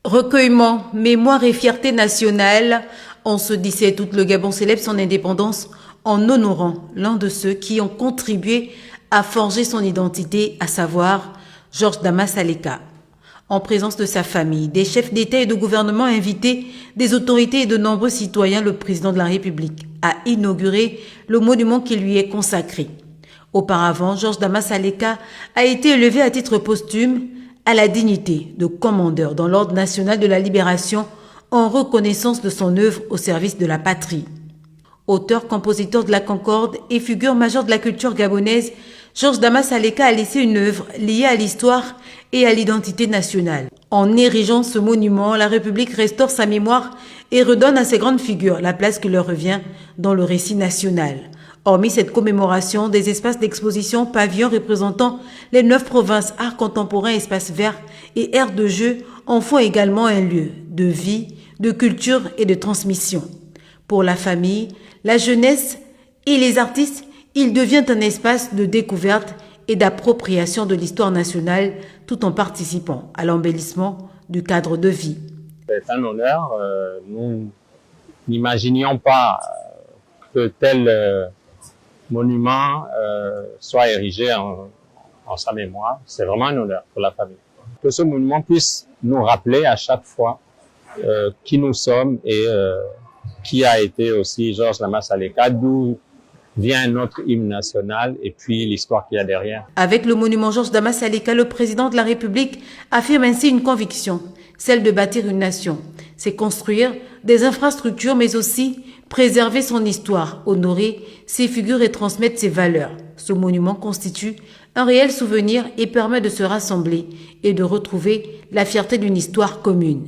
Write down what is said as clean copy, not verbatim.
Recueillement, mémoire et fierté nationale. En ce 17 août, le Gabon célèbre son indépendance en honorant l'un de ceux qui ont contribué à forger son identité, à savoir Georges Damas Aleka. En présence de sa famille, des chefs d'État et de gouvernement invités, des autorités et de nombreux citoyens, le président de la République a inauguré le monument qui lui est consacré. Auparavant, Georges Damas Aleka a été élevé à titre posthume à la dignité de commandeur dans l'Ordre national de la libération en reconnaissance de son œuvre au service de la patrie. Auteur-compositeur de la Concorde et figure majeure de la culture gabonaise, Georges Damas Aleka a laissé une œuvre liée à l'histoire et à l'identité nationale. En érigeant ce monument, la République restaure sa mémoire et redonne à ces grandes figures la place qui leur revient dans le récit national. Hormis cette commémoration, des espaces d'exposition, pavillons représentant les 9 provinces, arts contemporains, espaces verts et aires de jeu en font également un lieu de vie, de culture et de transmission. Pour la famille, la jeunesse et les artistes, il devient un espace de découverte et d'appropriation de l'histoire nationale tout en participant à l'embellissement du cadre de vie. C'est un honneur. Nous n'imaginions pas que tel monument soit érigé en sa mémoire. C'est vraiment un honneur pour la famille. Que ce monument puisse nous rappeler à chaque fois qui nous sommes et qui a été aussi Georges Damas Aleka, d'où vient notre hymne national et puis l'histoire qu'il y a derrière. Avec le monument Georges Damas Aleka, le président de la République affirme ainsi une conviction, celle de bâtir une nation. C'est construire des infrastructures, mais aussi préserver son histoire, honorer ses figures et transmettre ses valeurs. Ce monument constitue un réel souvenir et permet de se rassembler et de retrouver la fierté d'une histoire commune.